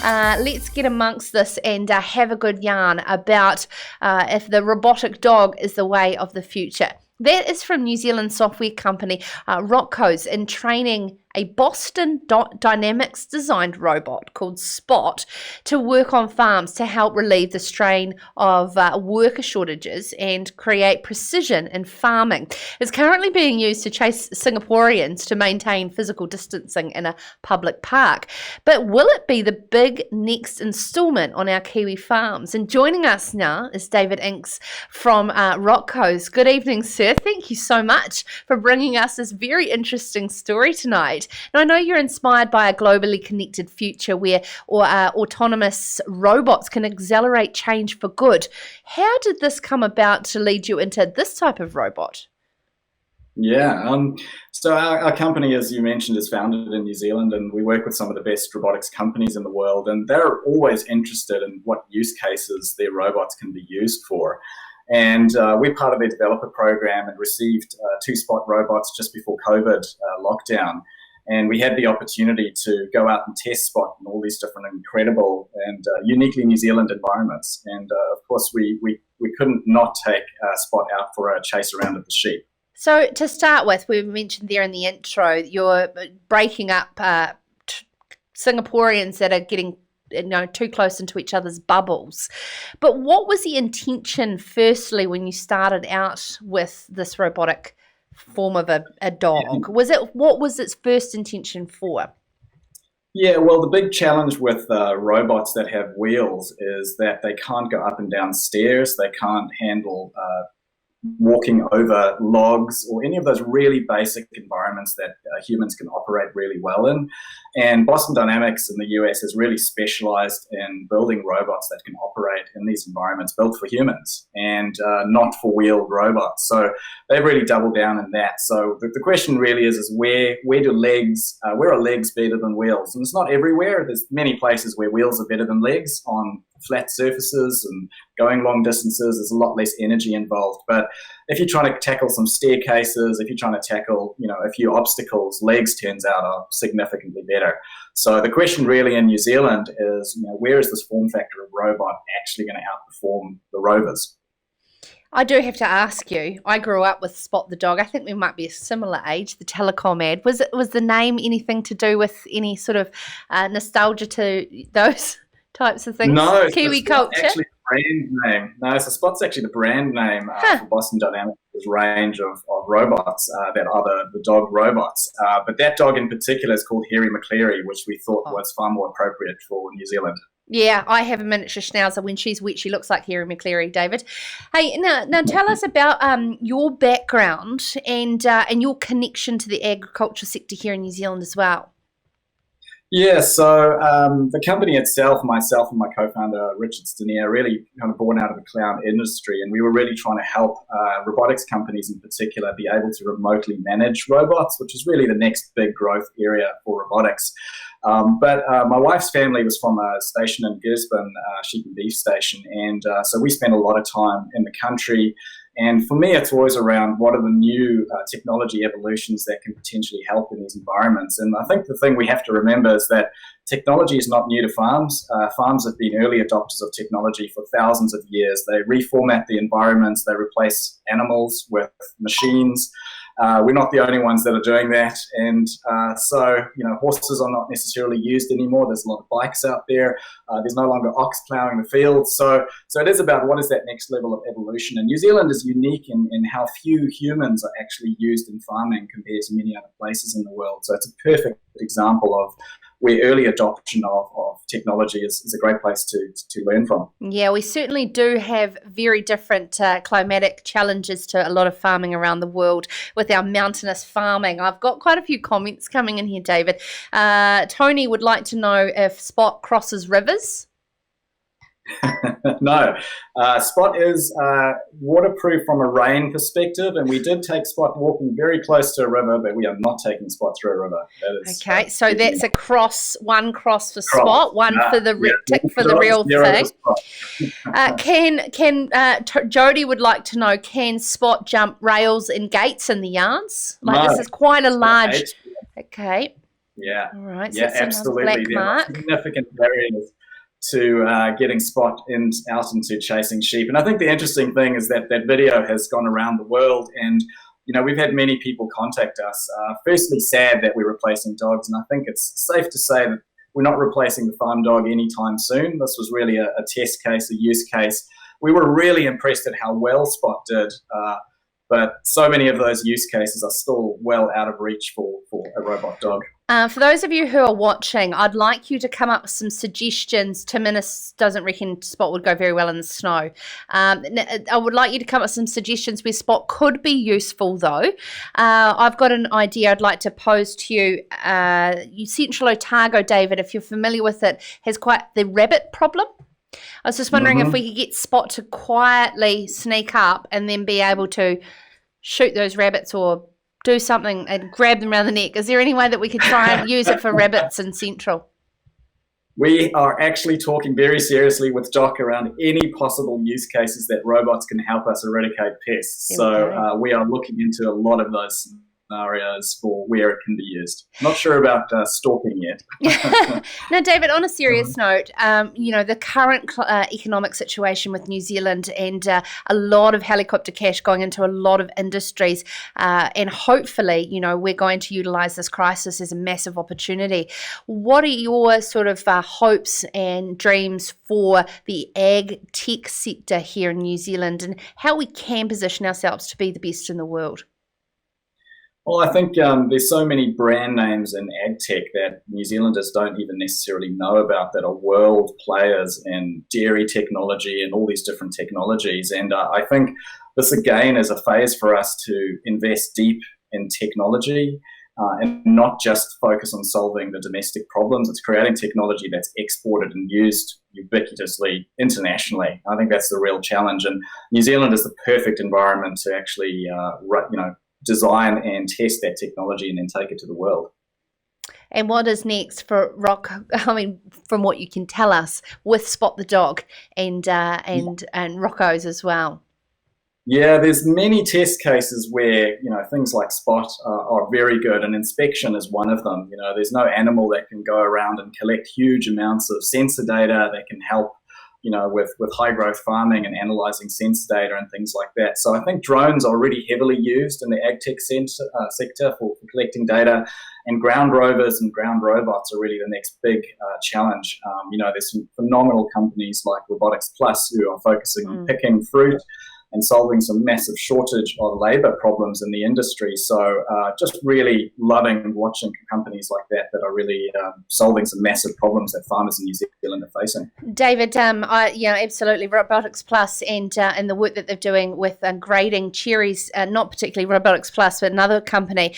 Let's get amongst this and have a good yarn about if the robotic dog is the way of the future. That is from New Zealand software company Rocos in training a Boston Dynamics designed robot called Spot to work on farms to help relieve the strain of worker shortages and create precision in farming. It's currently being used to chase Singaporeans to maintain physical distancing in a public park. But will it be the big next installment on our Kiwi farms? And joining us now is David Inks from Rocos. Good evening, sir. Thank you so much for bringing us this very interesting story tonight. Now, I know you're inspired by a globally connected future where autonomous robots can accelerate change for good. How did this come about to lead you into this type of robot? So our company, as you mentioned, is founded in New Zealand, and we work with some of the best robotics companies in the world, and they're always interested in what use cases their robots can be used for. And we're part of their developer program and received 2 Spot robots just before COVID lockdown. And we had the opportunity to go out and test Spot in all these different incredible and uniquely New Zealand environments. And of course, we couldn't not take Spot out for a chase around of the sheep. So to start with, we mentioned there in the intro, you're breaking up Singaporeans that are getting too close into each other's bubbles. But what was the intention firstly when you started out with this robotic form of a dog? What was its first intention for? Yeah, well, the big challenge with robots that have wheels is that they can't go up and down stairs. They can't handle walking over logs or any of those really basic environments that humans can operate really well in. And Boston Dynamics in the US has really specialized in building robots that can operate in these environments built for humans and not for wheeled robots. So they've really doubled down in that. So the question really is where are legs better than wheels? And it's not everywhere. There's many places where wheels are better than legs on flat surfaces and going long distances. There's a lot less energy involved. But if you're trying to tackle some staircases, if you're trying to tackle, a few obstacles, legs turns out are significantly better. So the question really in New Zealand is, where is this form factor of robot actually going to outperform the Rovers? I do have to ask you, I grew up with Spot the dog. I think we might be a similar age, the telecom ad. Was the name anything to do with any sort of nostalgia to those types of things? No, Kiwi Spot's culture? actually the brand name. No, so Spot's actually the brand name for Boston Dynamics' range of robots that are the dog robots. But that dog in particular is called Harry McCleary, which we thought was far more appropriate for New Zealand. Yeah, I have a miniature schnauzer. When she's wet, she looks like Harry McCleary, David. Hey, now tell us about your background and your connection to the agriculture sector here in New Zealand as well. Yeah, so the company itself, myself and my co-founder, Richard Stanier, really kind of born out of the cloud industry, and we were really trying to help robotics companies in particular be able to remotely manage robots, which is really the next big growth area for robotics. But my wife's family was from a station in Gisborne, sheep and beef station, and so we spent a lot of time in the country. And for me, it's always around what are the new technology evolutions that can potentially help in these environments. And I think the thing we have to remember is that technology is not new to farms. Farms have been early adopters of technology for thousands of years. They reformat the environments, they replace animals with machines. We're not the only ones that are doing that. And so horses are not necessarily used anymore. There's a lot of bikes out there. There's no longer ox plowing the fields. So it is about what is that next level of evolution. And New Zealand is unique in how few humans are actually used in farming compared to many other places in the world. So it's a perfect example of where early adoption of technology is a great place to learn from. Yeah, we certainly do have very different climatic challenges to a lot of farming around the world with our mountainous farming. I've got quite a few comments coming in here, David. Tony would like to know if Spot crosses rivers. No, Spot is waterproof from a rain perspective, and we did take Spot walking very close to a river, but we are not taking Spot through a river. That is, okay, so that's one cross for Spot, one for the tick for the real thing. Jody would like to know, can Spot jump rails and gates in the yards? This is quite a large. Okay. Yeah, All right, so yeah, that's another absolutely. black There are mark. significant barriers to getting Spot out into chasing sheep. And I think the interesting thing is that that video has gone around the world, and we've had many people contact us. Firstly, sad that we're replacing dogs, and I think it's safe to say that we're not replacing the farm dog anytime soon. This was really a test case, a use case. We were really impressed at how well Spot did. But so many of those use cases are still well out of reach for a robot dog. For those of you who are watching, I'd like you to come up with some suggestions. Tim Innes doesn't reckon Spot would go very well in the snow. I would like you to come up with some suggestions where Spot could be useful, though. I've got an idea I'd like to pose to you. Central Otago, David, if you're familiar with it, has quite the rabbit problem. I was just wondering if we could get Spot to quietly sneak up and then be able to shoot those rabbits or do something and grab them around the neck. Is there any way that we could try and use it for rabbits in Central? We are actually talking very seriously with Doc around any possible use cases that robots can help us eradicate pests. So we are looking into a lot of those scenarios for where it can be used. Not sure about stalking yet. Now, David, on a serious note, the current economic situation with New Zealand and a lot of helicopter cash going into a lot of industries, and hopefully, we're going to utilise this crisis as a massive opportunity. What are your sort of hopes and dreams for the ag tech sector here in New Zealand, and how we can position ourselves to be the best in the world? Well, I think there's so many brand names in ag tech that New Zealanders don't even necessarily know about that are world players in dairy technology and all these different technologies. And I think this again is a phase for us to invest deep in technology and not just focus on solving the domestic problems. It's creating technology that's exported and used ubiquitously internationally. I think that's the real challenge. And New Zealand is the perfect environment to actually, design and test that technology and then take it to the world. And what is next for Roco? I mean, from what you can tell us, with Spot the dog and Rocos as well. Yeah, there's many test cases where things like Spot are very good, and inspection is one of them. There's no animal that can go around and collect huge amounts of sensor data that can help with high growth farming and analyzing sensor data and things like that. So I think drones are already heavily used in the ag tech sector for collecting data, and ground rovers and ground robots are really the next big challenge. There's some phenomenal companies like Robotics Plus who are focusing on picking fruit and solving some massive shortage of labour problems in the industry. So just really loving watching companies like that are really solving some massive problems that farmers in New Zealand are facing. David, absolutely. Robotics Plus and the work that they're doing with grading cherries, not particularly Robotics Plus, but another company,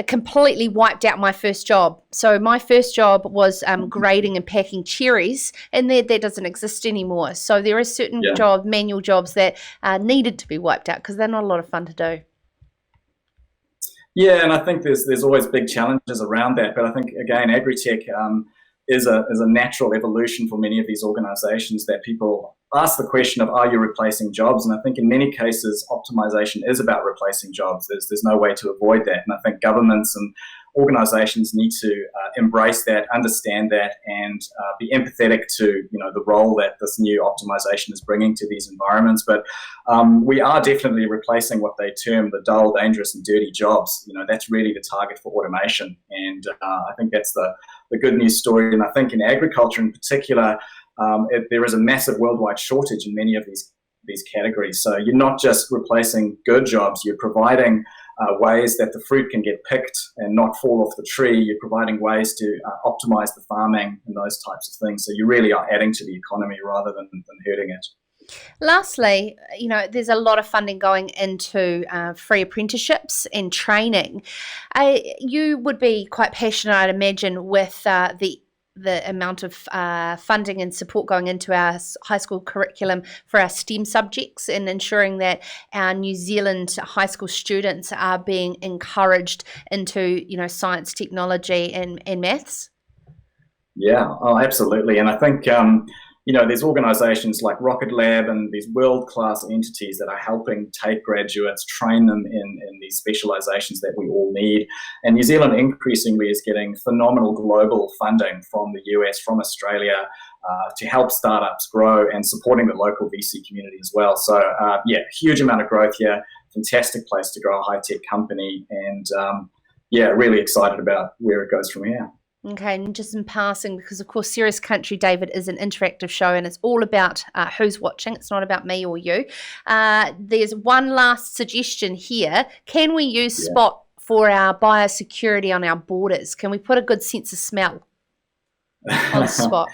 completely wiped out my first job. So my first job was grading and packing cherries, and that doesn't exist anymore. So there are certain manual jobs that needed to be wiped out because they're not a lot of fun to do. Yeah, and I think there's always big challenges around that. But I think, again, agri-tech is a natural evolution for many of these organizations that people ask the question of, are you replacing jobs? And I think in many cases, optimization is about replacing jobs. There's no way to avoid that. And I think governments and organizations need to embrace that, understand that, and be empathetic to the role that this new optimization is bringing to these environments. But we are definitely replacing what they term the dull, dangerous, and dirty jobs. That's really the target for automation, and I think that's the good news story. And I think in agriculture in particular, there is a massive worldwide shortage in many of these categories. So you're not just replacing good jobs, you're providing ways that the fruit can get picked and not fall off the tree. You're providing ways to optimize the farming and those types of things. So you really are adding to the economy rather than hurting it. Lastly, there's a lot of funding going into free apprenticeships and training. You would be quite passionate, I'd imagine, with the amount of funding and support going into our high school curriculum for our STEM subjects and ensuring that our New Zealand high school students are being encouraged into, science, technology and maths? Yeah, absolutely. And I think, there's organizations like Rocket Lab and these world-class entities that are helping take graduates, train them in these specializations that we all need. And New Zealand increasingly is getting phenomenal global funding from the US, from Australia, to help startups grow and supporting the local VC community as well. So, huge amount of growth here. Fantastic place to grow a high-tech company. And, really excited about where it goes from here. Okay, and just in passing, because of course Serious Country, David, is an interactive show and it's all about who's watching. It's not about me or you. There's one last suggestion here. Can we use Spot for our biosecurity on our borders? Can we put a good sense of smell on Spot?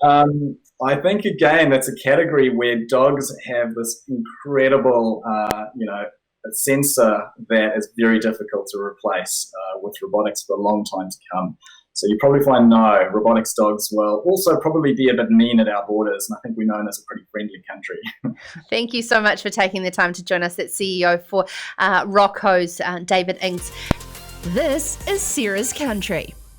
I think, again, that's a category where dogs have this incredible, a sensor that is very difficult to replace with robotics for a long time to come. So you probably find no, robotics dogs will also probably be a bit mean at our borders, and I think we're known as a pretty friendly country. Thank you so much for taking the time to join us. That's CEO for Rocos, David Ings. This is Serious Country.